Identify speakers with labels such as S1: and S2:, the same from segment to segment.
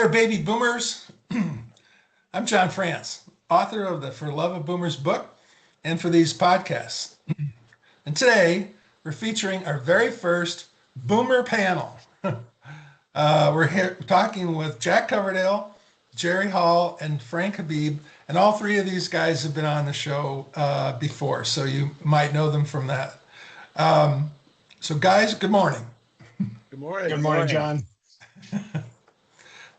S1: Hi, baby boomers. I'm John France, author of the For Love of Boomers book and for these podcasts. And today we're featuring our very first boomer panel. We're here talking with Jac Coverdale, Jerry Holl, and Frank Habib. And all three of these guys have been on the show before, so you might know them from that. So guys, good morning.
S2: Good morning.
S3: Good morning, John.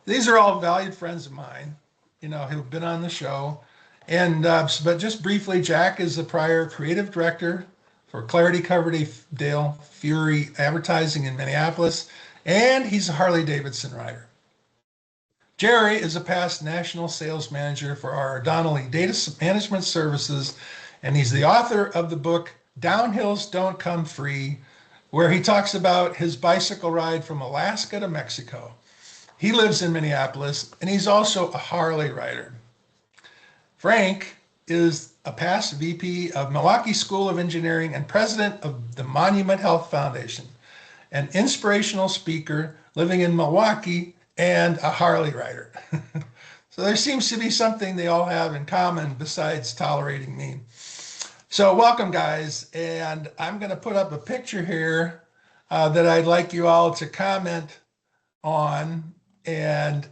S1: These are all valued friends of mine, who've been on the show. And but just briefly, Jac is the prior creative director for Clarity Coverdale Fury Advertising in Minneapolis, and he's a Harley Davidson rider. Jerry is a past national sales manager for our Donnelly Data Management Services, and he's the author of the book Downhills Don't Come Free, where he talks about his bicycle ride from Alaska to Mexico. He lives in Minneapolis, and he's also a Harley rider. Frank is a past VP of Milwaukee School of Engineering and president of the Monument Health Foundation, an inspirational speaker living in Milwaukee and a Harley rider. So there seems to be something they all have in common besides tolerating me. So welcome, guys, and I'm going to put up a picture here that I'd like you all to comment on and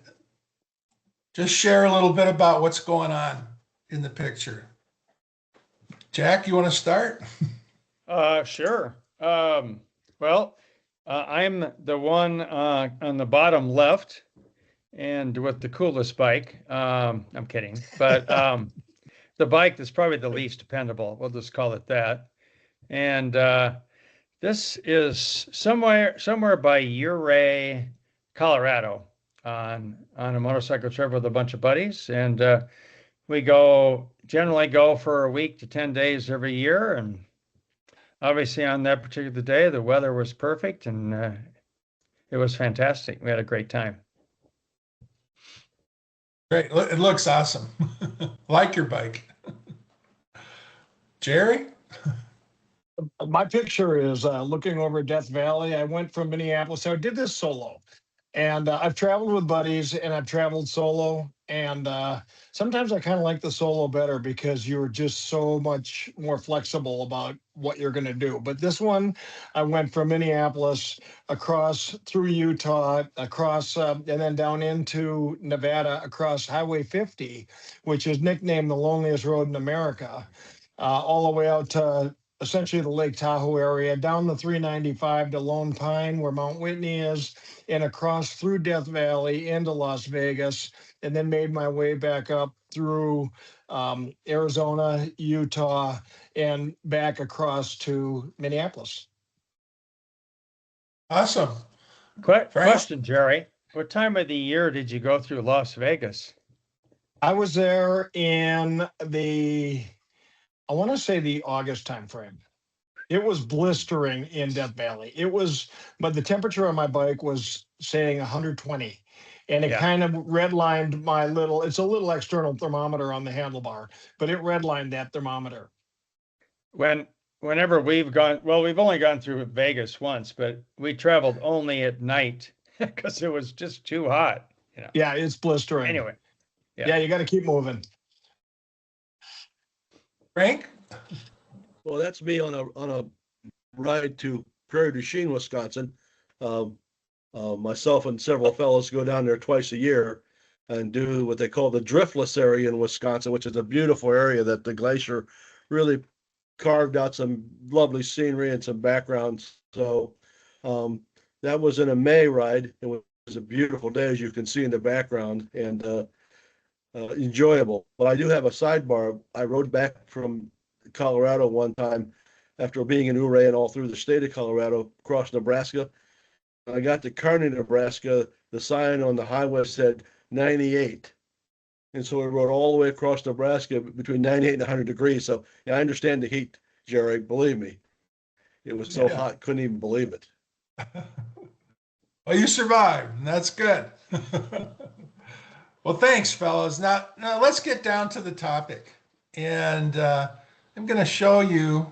S1: just share a little bit about what's going on in the picture. Jac, you want to start?
S3: Sure. I'm the one on the bottom left and with the coolest bike. I'm kidding, but the bike that's probably the least dependable. We'll just call it that. And this is somewhere by Ouray, Colorado, on a motorcycle trip with a bunch of buddies, and we generally go for a week to 10 days every year. And obviously on that particular day the weather was perfect, and it was fantastic. We had a great time.
S1: Great. It looks awesome. Like your bike. Jerry?
S2: My picture is looking over Death Valley. I went from Minneapolis. So I did this solo. And I've traveled with buddies and I've traveled solo. And sometimes I kind of like the solo better because you're just so much more flexible about what you're going to do. But this one, I went from Minneapolis across through Utah, across and then down into Nevada, across Highway 50, which is nicknamed the loneliest road in America, all the way out to essentially the Lake Tahoe area, down the 395 to Lone Pine, where Mount Whitney is, and across through Death Valley into Las Vegas, and then made my way back up through Arizona, Utah, and back across to Minneapolis.
S1: Awesome.
S3: Question, Jerry. What time of the year did you go through Las Vegas?
S2: I was there in I want to say the August timeframe. It was blistering in Death Valley. But the temperature on my bike was saying 120. And it kind of redlined it's a little external thermometer on the handlebar, but it redlined that thermometer.
S3: Whenever we've only gone through Vegas once, but we traveled only at night because it was just too hot.
S2: Yeah, it's blistering.
S3: Anyway.
S2: Yeah, you got to keep moving.
S1: Frank?
S4: Well, that's me on a ride to Prairie du Chien, Wisconsin. Myself and several fellows go down there twice a year and do what they call the driftless area in Wisconsin, which is a beautiful area that the glacier really carved out some lovely scenery and some backgrounds. So that was in a May ride. It was a beautiful day, as you can see in the background, and enjoyable. But I do have a sidebar. I rode back from Colorado one time after being in Ouray and all through the state of Colorado, across Nebraska. When I got to Kearney, Nebraska, the sign on the highway said 98. And so I rode all the way across Nebraska between 98 and 100 degrees. So yeah, I understand the heat, Jerry, believe me. It was so hot, couldn't even believe it.
S1: Well, you survived, and that's good. Well, thanks, fellas. Now let's get down to the topic. And I'm going to show you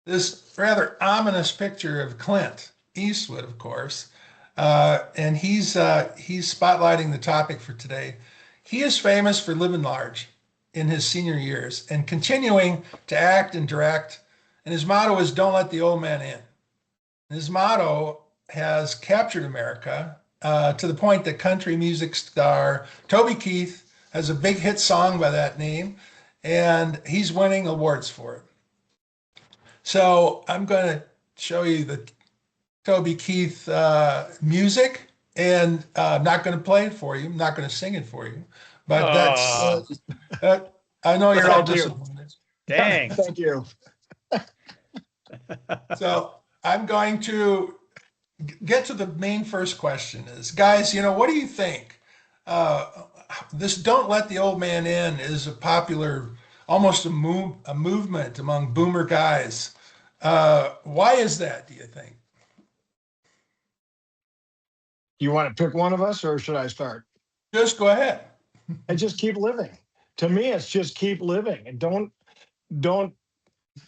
S1: this rather ominous picture of Clint Eastwood, of course, and he's spotlighting the topic for today. He is famous for living large in his senior years and continuing to act and direct. And his motto is "Don't let the old man in." His motto has captured America to the point that country music star Toby Keith has a big hit song by that name, and he's winning awards for it. So I'm going to show you the Toby Keith music, and I'm not going to play it for you. I'm not going to sing it for you, but
S3: Aw,
S1: I know you're all
S2: Thank you.
S1: disappointed.
S3: dang.
S2: Thank you.
S1: So I'm going to get to the main first question is, guys, what do you think? This "Don't Let the Old Man In" is a popular, almost a movement among boomer guys. Why is that, do you think?
S2: You want to pick one of us, or should I start?
S1: Just go ahead.
S2: And just keep living. To me, it's just keep living, and don't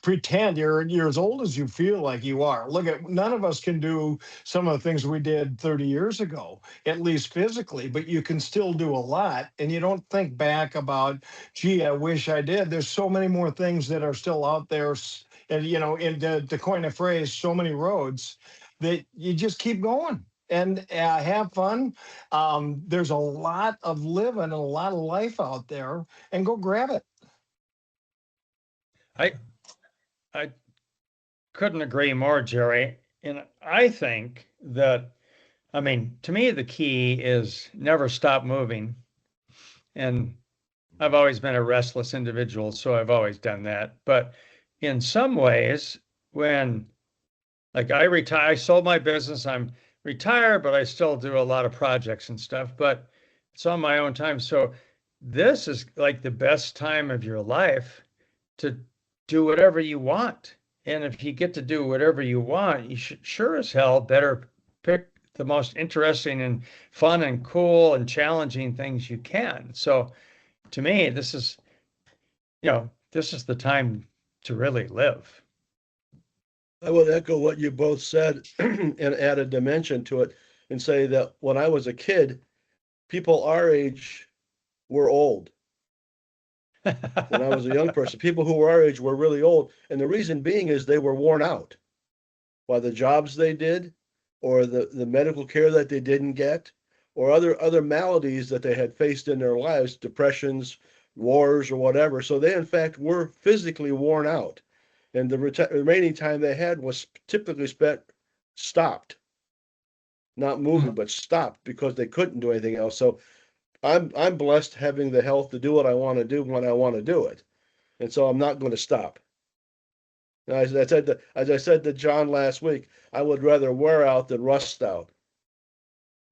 S2: pretend you're as old as you feel like you are. Look at, none of us can do some of the things we did 30 years ago, at least physically, but you can still do a lot. And you don't think back about, gee, I wish I did. There's so many more things that are still out there. And, to coin a phrase, so many roads that you just keep going and have fun. There's a lot of living and a lot of life out there, and go grab it.
S3: I I couldn't agree more, Jerry. And I think that, I mean, to me, the key is never stop moving. And I've always been a restless individual, so I've always done that. But in some ways, when like I sold my business, I'm retired, but I still do a lot of projects and stuff, but it's on my own time. So this is like the best time of your life to do whatever you want. And if you get to do whatever you want, you should sure as hell better pick the most interesting and fun and cool and challenging things you can. So to me, this is the time to really live.
S4: I would echo what you both said and add a dimension to it and say that when I was a kid, people our age were old. When I was a young person, people who were our age were really old. And the reason being is they were worn out by the jobs they did, or the medical care that they didn't get, or other maladies that they had faced in their lives, depressions, wars, or whatever. So they, in fact, were physically worn out. And the remaining time they had was typically spent stopped, not moving, but stopped because they couldn't do anything else. So I'm blessed having the health to do what I want to do when I want to do it. And so I'm not going to stop. As I said to John last week, I would rather wear out than rust out.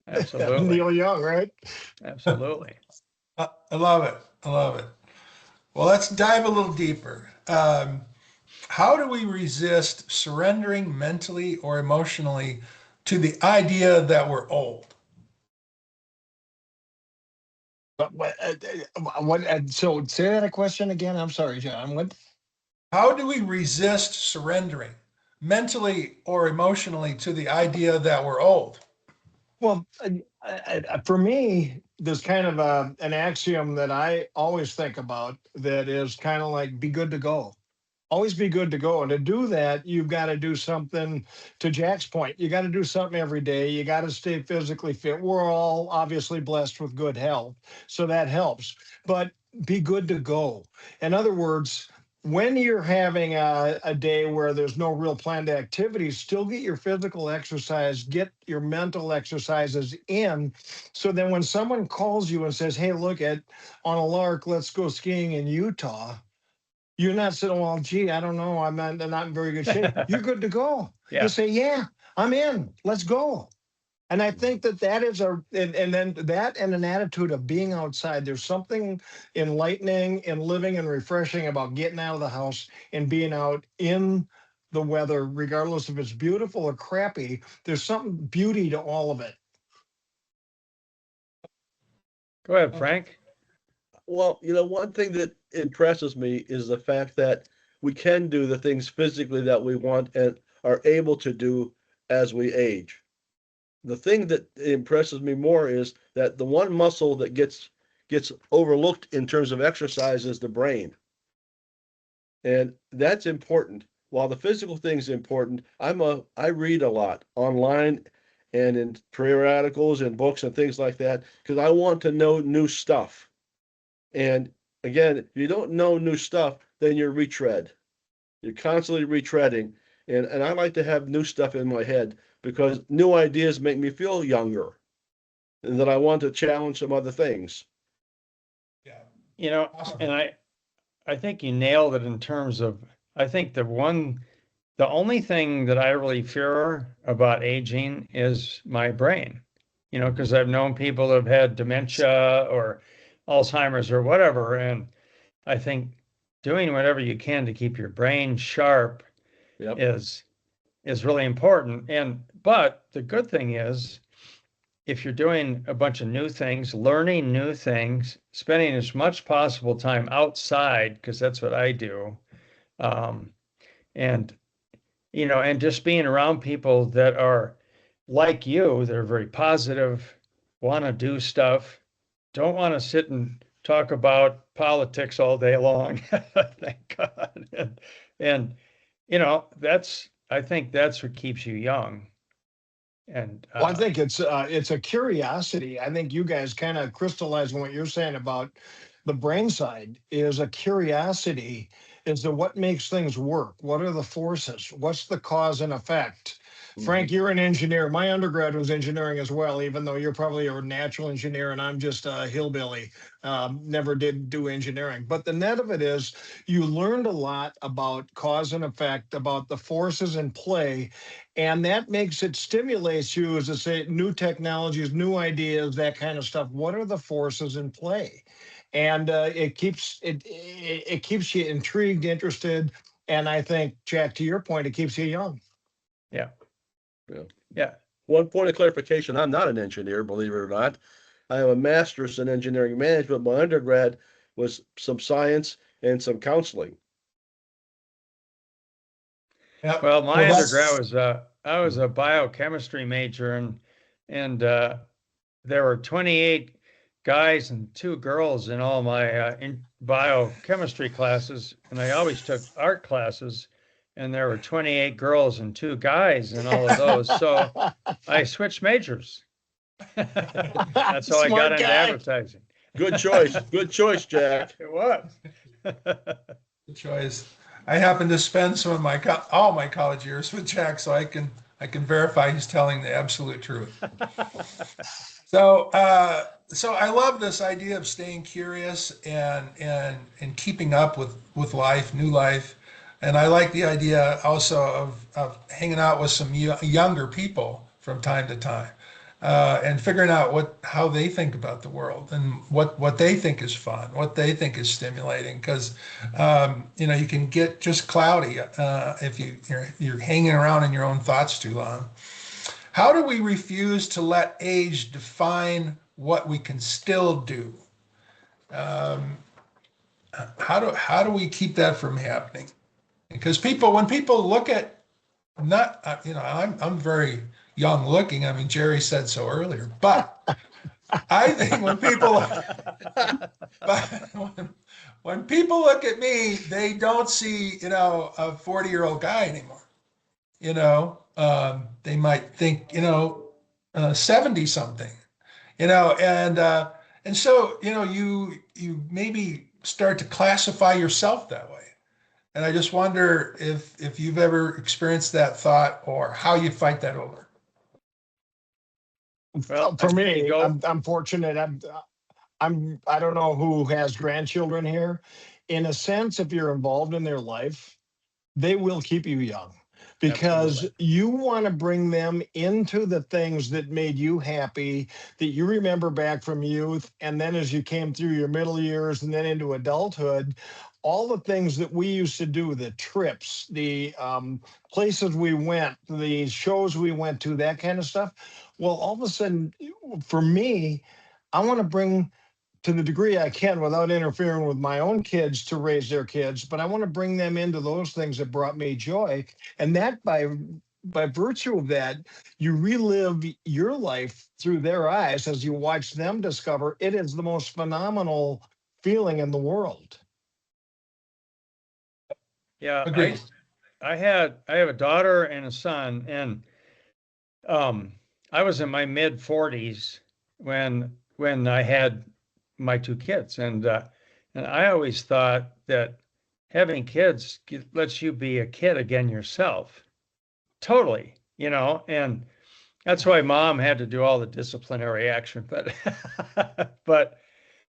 S3: Absolutely.
S2: Neil Young, right?
S3: Absolutely.
S1: I love it. I love it. Well, let's dive a little deeper. How do we resist surrendering mentally or emotionally to the idea that we're old?
S2: So say that a question again. I'm sorry, John. What?
S1: How do we resist surrendering mentally or emotionally to the idea that we're old?
S2: Well, for me, there's kind of an axiom that I always think about that is kind of like, be good to go. Always be good to go. And to do that, you've got to do something. To Jac's point, you got to do something every day. You got to stay physically fit. We're all obviously blessed with good health, so that helps. But be good to go. In other words, when you're having a day where there's no real planned activities, still get your physical exercise, get your mental exercises in. So then when someone calls you and says, hey, look, on a lark, let's go skiing in Utah, you're not saying, well, gee, I don't know, I'm not in very good shape. You're good to go.
S3: Yeah.
S2: You say, yeah, I'm in. Let's go. And I think that is and then that and an attitude of being outside. There's something enlightening and living and refreshing about getting out of the house and being out in the weather, regardless if it's beautiful or crappy. There's something beauty to all of it.
S3: Go ahead, Frank.
S4: Well, one thing that impresses me is the fact that we can do the things physically that we want and are able to do as we age. the thing that impresses me more is that the one muscle that gets overlooked in terms of exercise is the brain. And that's important. While the physical thing is important, I read a lot online and in periodicals and books and things like that because I want to know new stuff. And again, if you don't know new stuff, then you're retread. You're constantly retreading. And I like to have new stuff in my head because new ideas make me feel younger and that I want to challenge some other things.
S1: Yeah.
S3: You know,
S1: Awesome.
S3: and I think you nailed it in terms of, I think the only thing that I really fear about aging is my brain, you know, because I've known people that have had dementia or Alzheimer's or whatever. And I think doing whatever you can to keep your brain sharp
S4: Yep.
S3: is really important. But the good thing is, if you're doing a bunch of new things, learning new things, spending as much possible time outside, because that's what I do, and you know, and just being around people that are like you, that are very positive, want to do stuff, don't want to sit and talk about politics all day long. Thank God. And you know, I think that's what keeps you young. And
S2: Well, I think it's a curiosity. I think you guys kind of crystallizing what you're saying about the brain side is a curiosity as to what makes things work. What are the forces? What's the cause and effect? Frank, you're an engineer. My undergrad was engineering as well, even though you're probably a natural engineer and I'm just a hillbilly. Never did do engineering. But the net of it is you learned a lot about cause and effect, about the forces in play, and that makes it stimulates you, as I say, new technologies, new ideas, that kind of stuff. What are the forces in play? And it keeps you intrigued, interested, and I think, Jack, to your point, it keeps you young.
S3: yeah,
S4: Yeah.
S3: yeah.
S4: One point of clarification, I'm not an engineer, believe it or not. I have a master's in engineering management. My undergrad was some science and some counseling.
S1: Yeah.
S3: Well, my
S1: Well,
S3: undergrad was I was a biochemistry major, and there were 28 guys and 2 girls in all my in biochemistry classes, and I always took art classes, and there were 28 girls and 2 guys in all of those. So I switched majors. That's how I got
S2: Smart
S3: into
S2: guy.
S3: advertising.
S4: Good choice. Good choice, Jack.
S3: It was.
S1: good choice. I happened to spend some of my all my college years with Jack, so I can verify he's telling the absolute truth. So so I love this idea of staying curious and keeping up with life, new life, and I like the idea also of hanging out with some younger people from time to time. And figuring out how they think about the world and what they think is fun, what they think is stimulating. Because you know, you can get just cloudy if you're hanging around in your own thoughts too long. How do we refuse to let age define what we can still do? Um, how do we keep that from happening? Because when people look at not you know, I'm very young looking. I mean, Jerry said so earlier, but I think when people look at me, they don't see, you know, a 40-year-old guy anymore. You know, they might think, you know, 70 something, you know, and so, you know, you maybe start to classify yourself that way. And I just wonder if you've ever experienced that thought or how you fight that over.
S3: Well,
S2: For me,
S3: go.
S2: I'm fortunate. I don't know who has grandchildren here. In a sense, if you're involved in their life, they will keep you young because
S3: Absolutely.
S2: you want to bring them into the things that made you happy, that you remember back from youth. And then as you came through your middle years and then into adulthood, all the things that we used to do, the trips, the places we went, the shows we went to, that kind of stuff. Well, all of a sudden, for me, I want to bring to the degree I can without interfering with my own kids to raise their kids, but I want to bring them into those things that brought me joy. And that by by virtue of that, you relive your life through their eyes as you watch them discover it is the most phenomenal feeling in the world.
S3: Yeah,
S1: Agreed.
S3: I have a daughter and a son, and I was in my mid 40s when I had my two kids, and I always thought that having kids lets you be a kid again yourself. Totally, and that's why mom had to do all the disciplinary action, but but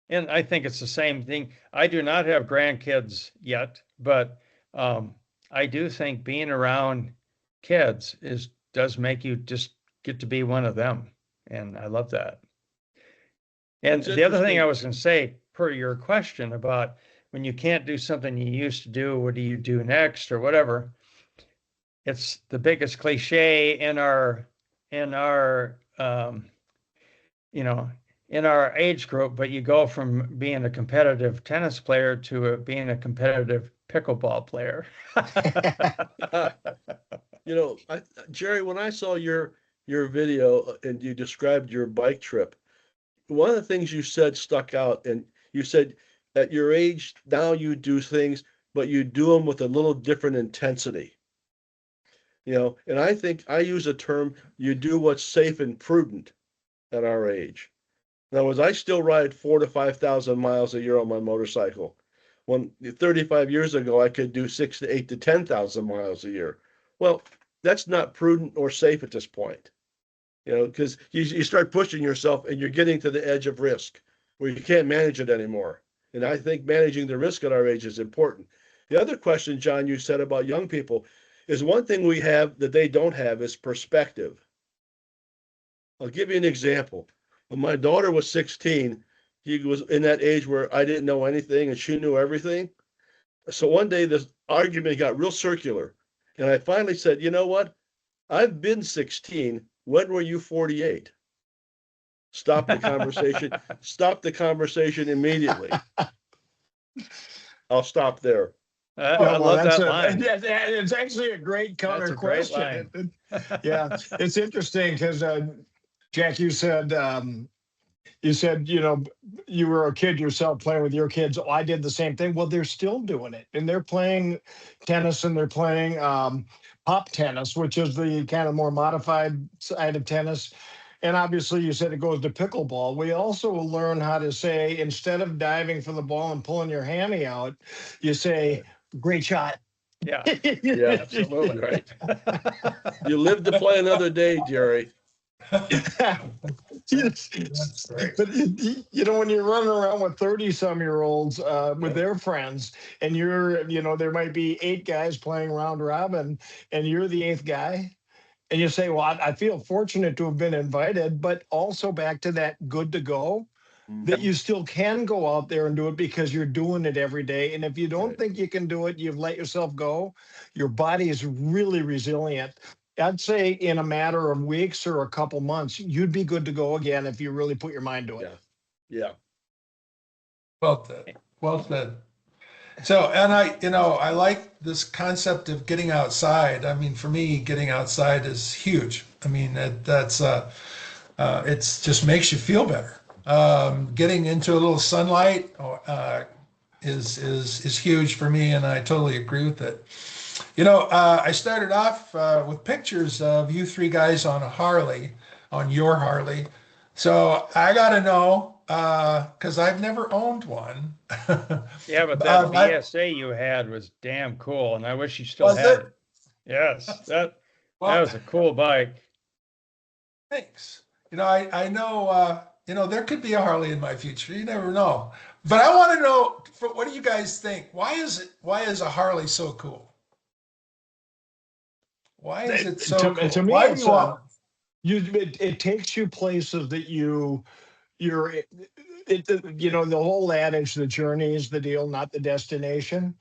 S3: and I think it's the same thing. I do not have grandkids yet, but I do think being around kids does make you just get to be one of them, and I love that. And
S4: It's
S3: the other thing I
S4: interesting.
S3: was going to say, per your question about when you can't do something you used to do, what do you do next or whatever? It's the biggest cliche in our you know in our age group, but you go from being a competitive tennis player to being a competitive pickleball player.
S4: Jerry, when I saw your video and you described your bike trip, one of the things you said stuck out, and you said at your age now you do things, but you do them with a little different intensity. And I think I use a term, you do what's safe and prudent at our age. In other words, I still ride 4 to 5,000 miles a year on my motorcycle. When 35 years ago, I could do 6 to 8 to 10,000 miles a year. Well, that's not prudent or safe at this point, because you start pushing yourself and you're getting to the edge of risk where you can't manage it anymore. And I think managing the risk at our age is important. The other question, John, you said about young people is one thing we have that they don't have is perspective. I'll give you an example. When my daughter was 16, he was in that age where I didn't know anything and she knew everything. So one day this argument got real circular. And I finally said, you know what? I've been 16. When were you 48? Stop the conversation. Stop the conversation immediately. I'll stop there.
S3: I love that line.
S2: It's actually a great counter
S3: That's a great
S2: question.
S3: line.
S2: Yeah, it's interesting because Jack, you said you were a kid yourself playing with your kids. Oh, I did the same thing. Well, they're still doing it, and they're playing tennis, and they're playing pop tennis, which is the kind of more modified side of tennis. And obviously, you said it goes to pickleball. We also learn how to say, instead of diving for the ball and pulling your hammy out, you say, "Great shot."
S3: Yeah,
S4: Yeah,
S3: absolutely.
S4: right. You live to play another day, Jerry.
S1: That's great.
S2: But when you're running around with 30-some-year-olds with their friends, and there might be 8 guys playing round robin, and you're the 8th guy, and you say, well, I feel fortunate to have been invited, but also back to that good to go, that you still can go out there and do it because you're doing it every day. And if you don't think you can do it, you've let yourself go, your body is really resilient. I'd say in a matter of weeks or a couple months, you'd be good to go again if you really put your mind to it.
S4: Yeah.
S1: Well said. Well said. So, and I like this concept of getting outside. I mean, for me, getting outside is huge. I mean, it's just makes you feel better. Getting into a little sunlight is huge for me, and I totally agree with it. I started off with pictures of you 3 guys on a Harley, on your Harley. So I got to know, because I've never owned one.
S3: Yeah, but that BSA you had was damn cool, and I wish you still
S1: Was
S3: had
S1: it?
S3: it. Yes, that
S1: Well,
S3: was a cool bike.
S1: thanks. I know, there could be a Harley in my future. You never know. But I want to know, what do you guys think? Why is a Harley so cool? Why is it so cool?
S2: To me,
S1: Why do
S2: it's
S1: you want one?
S2: it takes you places that you're the whole adage, the journey is the deal, not the destination.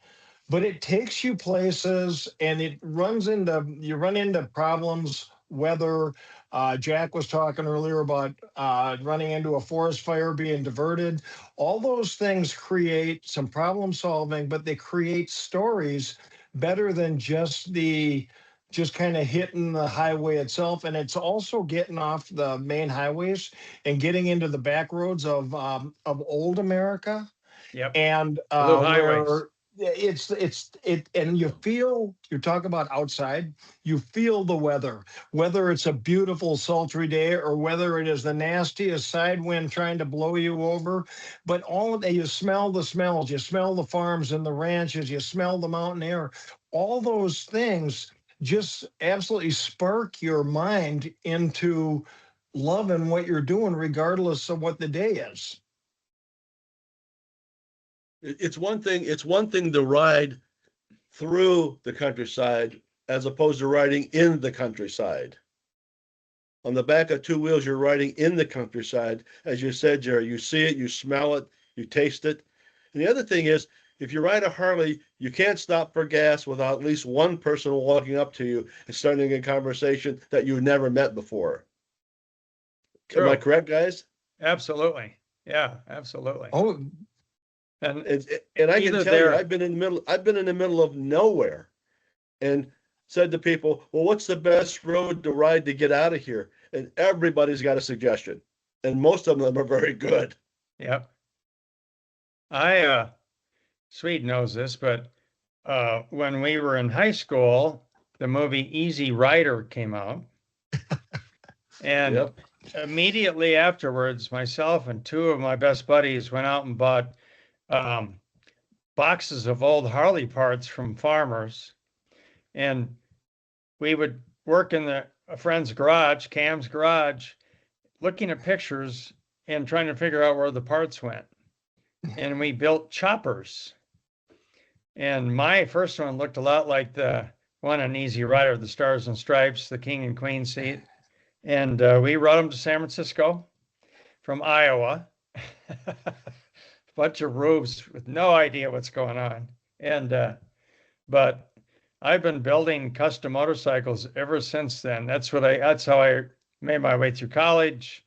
S2: But it takes you places, and you run into problems. Whether Jack was talking earlier about running into a forest fire, being diverted, all those things create some problem solving, but they create stories better than just just kind of hitting the highway itself. And it's also getting off the main highways and getting into the back roads of old America.
S3: Yep.
S2: And
S3: Blue highways.
S2: where it and you talk about outside, you feel the weather, whether it's a beautiful sultry day or whether it is the nastiest side wind trying to blow you over. But all of that, you smell the smells, you smell the farms and the ranches, you smell the mountain air. All those things just absolutely spark your mind into loving what you're doing regardless of what the day is.
S4: It's one thing. It's one thing to ride through the countryside as opposed to riding in the countryside. On the back of two wheels, you're riding in the countryside. As you said, Jerry, you see it, you smell it, you taste it. And the other thing is, if you ride a Harley, you can't stop for gas without at least one person walking up to you and starting a conversation that you've never met before.
S3: True.
S4: Am I correct, guys?
S3: Absolutely. Yeah, absolutely.
S2: Oh,
S4: And I can tell you, I've been in the middle of nowhere, and said to people, "Well, what's the best road to ride to get out of here?" And everybody's got a suggestion, and most of them are very good.
S3: Yep. Swede knows this, but when we were in high school, the movie Easy Rider came out. And
S4: Yep.
S3: immediately afterwards, myself and two of my best buddies went out and bought boxes of old Harley parts from farmers. And we would work in a friend's garage, Cam's garage, looking at pictures and trying to figure out where the parts went. And we built choppers. And my first one looked a lot like the one on Easy Rider, the Stars and Stripes, the King and Queen seat. And we brought them to San Francisco from Iowa. Bunch of rubes with no idea what's going on. And but I've been building custom motorcycles ever since then. That's how I made my way through college,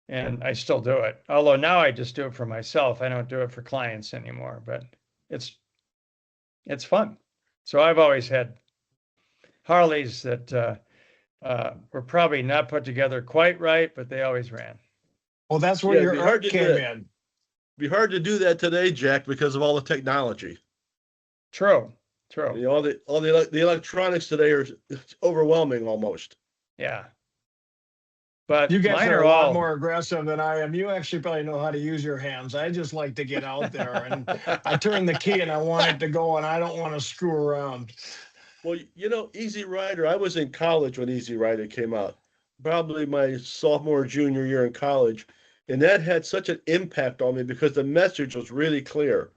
S3: and I still do it. Although now I just do it for myself. I don't do it for clients anymore, but it's fun. So I've always had Harleys that were probably not put together quite right, but they always ran.
S2: well, that's where your art came in.
S4: Be hard to do that today, Jack, because of all the technology.
S3: True.
S4: You know, all the electronics today are overwhelming almost.
S3: Yeah. But
S2: You guys
S3: mine
S2: are
S3: are
S2: a lot
S3: all
S2: more aggressive than I am. You actually probably know how to use your hands. I just like to get out there and I turn the key and I want it to go and I don't want to screw around.
S4: Well, you know, Easy Rider, I was in college when Easy Rider came out, probably my sophomore, junior year in college. And that had such an impact on me because the message was really clear.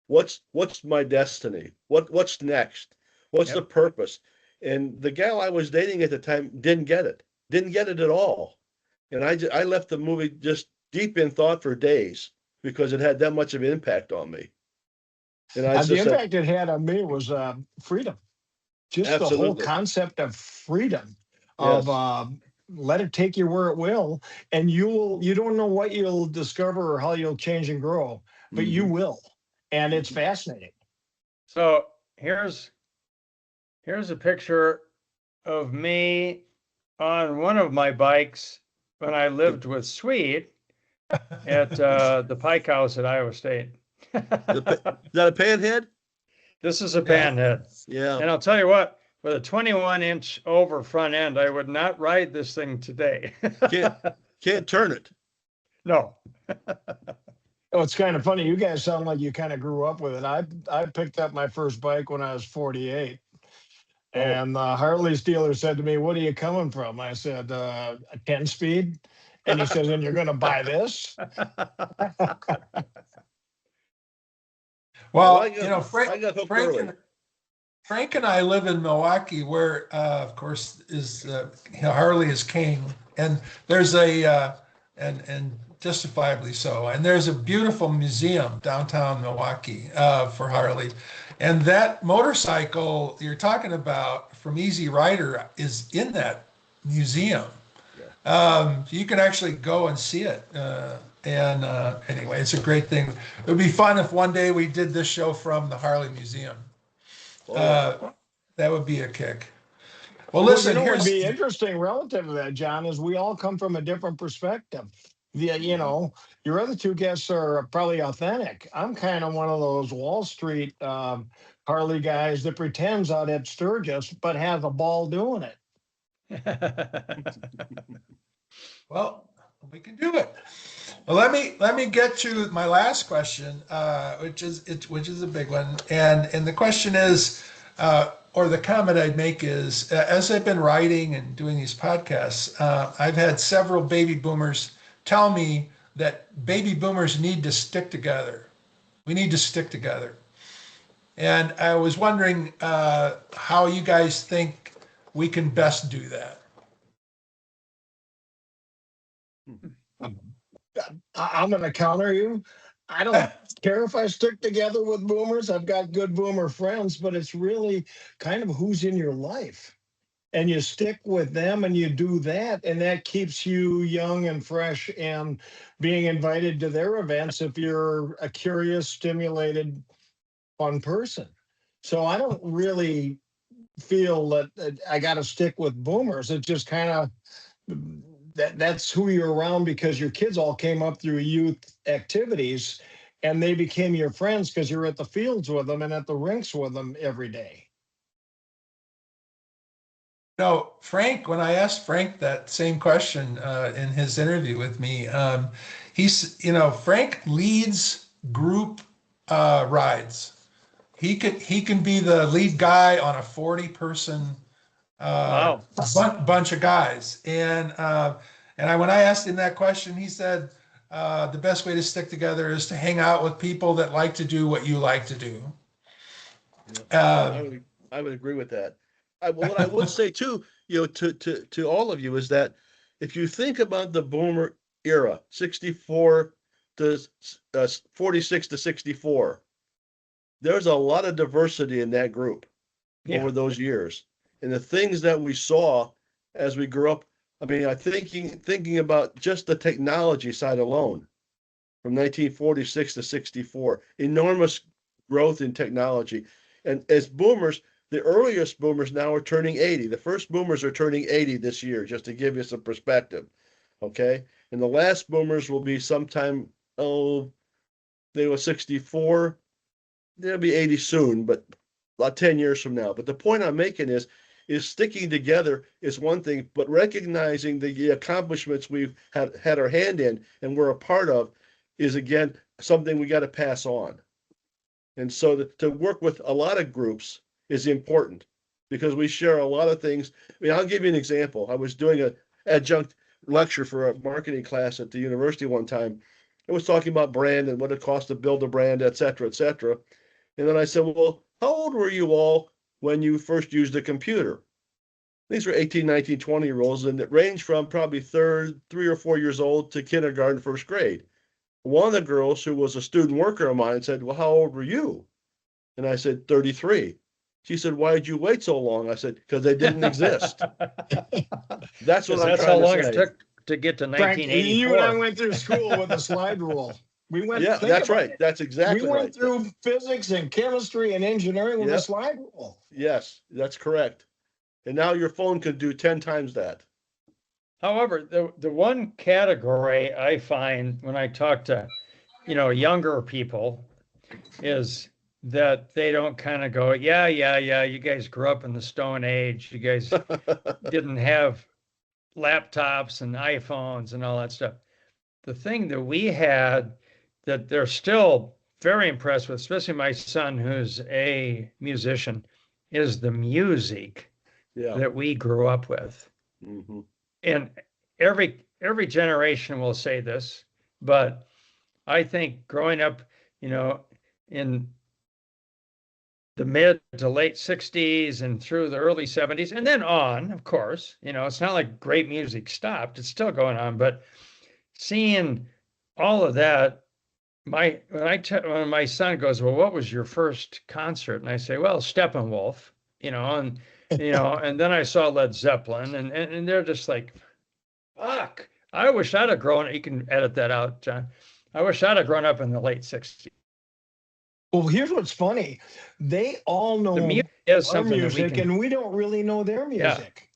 S4: What's my destiny? What's next? What's the purpose? And the gal I was dating at the time didn't get it at all. And I left the movie just deep in thought for days because it had that much of an impact on me. And
S2: The impact it had on me was freedom. Just the whole concept of freedom, of let it take you where it will, and you don't know what you'll discover or how you'll change and grow, but you will, and it's fascinating.
S3: So here's a picture of me on one of my bikes when I lived with Swede at the Pike House at Iowa State.
S4: Is that a panhead?
S3: This is a panhead.
S4: Yeah.
S3: And I'll tell you what, with a 21-inch over front end, I would not ride this thing today.
S4: Can't turn it.
S3: No.
S2: Oh, it's kind of funny. You guys sound like you kind of grew up with it. I picked up my first bike when I was 48. And the Harley's dealer said to me, "What are you coming from?" I said, a 10-speed. And he says, "And you're going to buy this?"
S1: Well,
S4: I got hooked early.
S1: Frank and I live in Milwaukee, where, of course, is Harley is king, and there's and justifiably so. And there's a beautiful museum downtown Milwaukee for Harley, and that motorcycle you're talking about from Easy Rider is in that museum. You can actually go and see it. Anyway, it's a great thing. It would be fun if one day we did this show from the Harley Museum. That would be a kick. Well,
S2: Well, you
S1: listen,
S2: know what would
S1: here's
S2: be interesting relative to that, John, is we all come from a different perspective. Your other two guests are probably authentic. I'm kind of one of those Wall Street Harley guys that pretends out at Sturgis, but has a ball doing it.
S1: well, we can do it. Well, let me get to my last question, which is a big one, and the question is, or the comment I'd make is, as I've been writing and doing these podcasts, I've had several baby boomers tell me that baby boomers need to stick together. We need to stick together, and I was wondering how you guys think we can best do that.
S2: I'm going to counter you. I don't care if I stick together with boomers. I've got good boomer friends, but it's really kind of who's in your life. And you stick with them and you do that, and that keeps you young and fresh and being invited to their events if you're a curious, stimulated, fun person. So I don't really feel that I got to stick with boomers. It just kind of that's who you're around because your kids all came up through youth activities and they became your friends because you're at the fields with them and at the rinks with them every day.
S1: No, Frank, when I asked Frank that same question in his interview with me, Frank leads group rides. He can be the lead guy on a 40-person
S3: Wow.
S1: bunch of guys. When I asked him that question, he said the best way to stick together is to hang out with people that like to do what you like to do.
S4: I would agree with that. What I would say too, to all of you is that if you think about the boomer era, 64 to 46 to 64, there's a lot of diversity in that group over those years. And the things that we saw as we grew up, I mean, thinking about just the technology side alone from 1946 to 64, enormous growth in technology. And as boomers, the earliest boomers now are turning 80. The first boomers are turning 80 this year, just to give you some perspective. Okay. And the last boomers will be sometime, they were 64. They'll be 80 soon, but about 10 years from now. But the point I'm making is sticking together is one thing, but recognizing the accomplishments we've had our hand in and we're a part of is, again, something we got to pass on. And so to work with a lot of groups is important because we share a lot of things. I mean, I'll give you an example. I was doing an adjunct lecture for a marketing class at the university one time. I was talking about brand and what it costs to build a brand, et cetera, et cetera. And then I said, well, how old were you all when you first used a computer? These were 18, 19, 20-year-olds, and it ranged from probably 3 or 4 years old to kindergarten, first grade. One of the girls who was a student worker of mine said, well, how old were you? And I said, 33. She said, why did you wait so long? I said, because they didn't exist. That's what I'm
S3: That's
S4: trying
S3: how long
S4: to say.
S3: it took to get to
S2: Frank, you and I
S3: 1984.
S2: went through school with a slide rule. We went,
S4: Yeah,
S2: think
S4: that's
S2: about
S4: right.
S2: it.
S4: That's
S2: We
S4: exactly right.
S2: went through physics and chemistry and engineering with a
S4: Yep.
S2: slide rule.
S4: Yes, that's correct. And now your phone can do 10 times that.
S3: However, the one category I find when I talk to, younger people is that they don't kind of go, yeah, you guys grew up in the Stone Age. You guys didn't have laptops and iPhones and all that stuff. The thing that we had that they're still very impressed with, especially my son, who's a musician, is the music
S4: Yeah.
S3: that we grew up with.
S4: Mhm.
S3: And every generation will say this, but I think growing up, in the mid to late 60s and through the early 70s and then on, of course, it's not like great music stopped, it's still going on, but seeing all of that, when my son goes, well, what was your first concert? And I say, well, Steppenwolf, and then I saw Led Zeppelin, and they're just like, fuck, I wish I'd have grown. You can edit that out, John. I wish I'd have grown up in the late 60s.
S2: Well, here's what's funny. They all
S3: The
S2: know
S3: music is
S2: our
S3: something that we
S2: music,
S3: can,
S2: and we don't really know their
S3: yeah,
S2: music.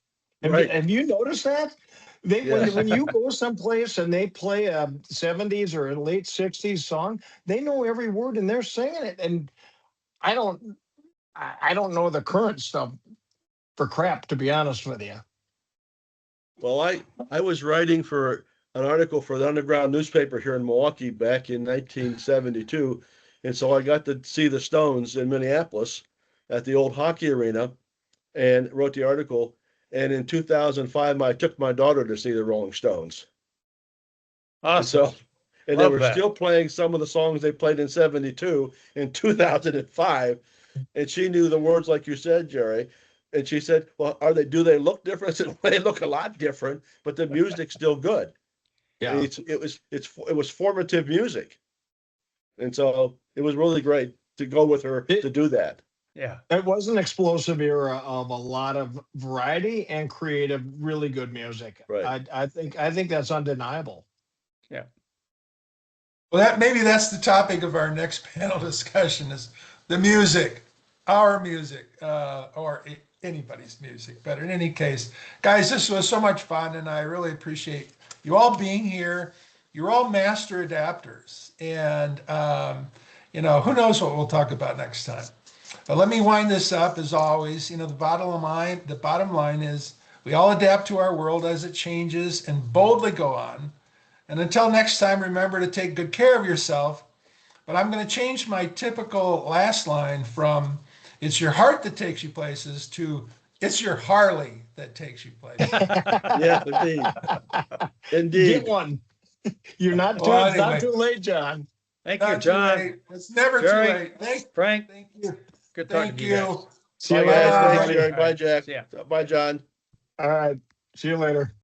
S2: Have,
S4: Right.
S2: have you noticed that?
S4: Yeah.
S2: When you go someplace and they play a 70s or a late 60s song, they know every word and they're singing it. And I don't I don't know the current stuff for crap, to be honest with you.
S4: Well, I was writing for an article for the underground newspaper here in Milwaukee back in 1972, and so I got to see the Stones in Minneapolis at the old hockey arena and wrote the article. And in 2005, I took my daughter to see the Rolling Stones. And
S3: awesome.
S4: so, and they
S3: Love
S4: were
S3: that.
S4: still playing some of the songs they played in 72 in 2005. And she knew the words, like you said, Jerry. And she said, well, do they look different? I said, well, they look a lot different, but the music's still good.
S2: Yeah.
S4: It was formative music. And so it was really great to go with her to do that.
S3: Yeah.
S2: It was an explosive era of a lot of variety and creative, really good music.
S4: Right.
S2: I think that's undeniable.
S3: Yeah.
S1: Well, maybe that's the topic of our next panel discussion is the music, our music, or anybody's music. But in any case, guys, this was so much fun, and I really appreciate you all being here. You're all master adapters, and who knows what we'll talk about next time. But let me wind this up. As always, the bottom line is we all adapt to our world as it changes and boldly go on. And until next time, remember to take good care of yourself. But I'm going to change my typical last line from "It's your heart that takes you places" to "It's your Harley that takes you places."
S4: Yeah, indeed. Indeed.
S2: Get one. You're not too.
S1: Well,
S2: It's not
S1: anyway.
S2: too late, John.
S3: Thank you,
S1: Not too
S3: John.
S1: late. It's never
S3: Jerry,
S1: too late.
S3: Frank,
S1: Thank you.
S3: good talking
S1: Thank
S3: to you guys.
S1: you.
S2: See
S4: Bye,
S2: you
S4: guys.
S2: later,
S4: Thanks,
S2: everybody.
S4: Jerry. Bye, Jack.
S3: See ya.
S4: Bye, John.
S2: All right. See you later.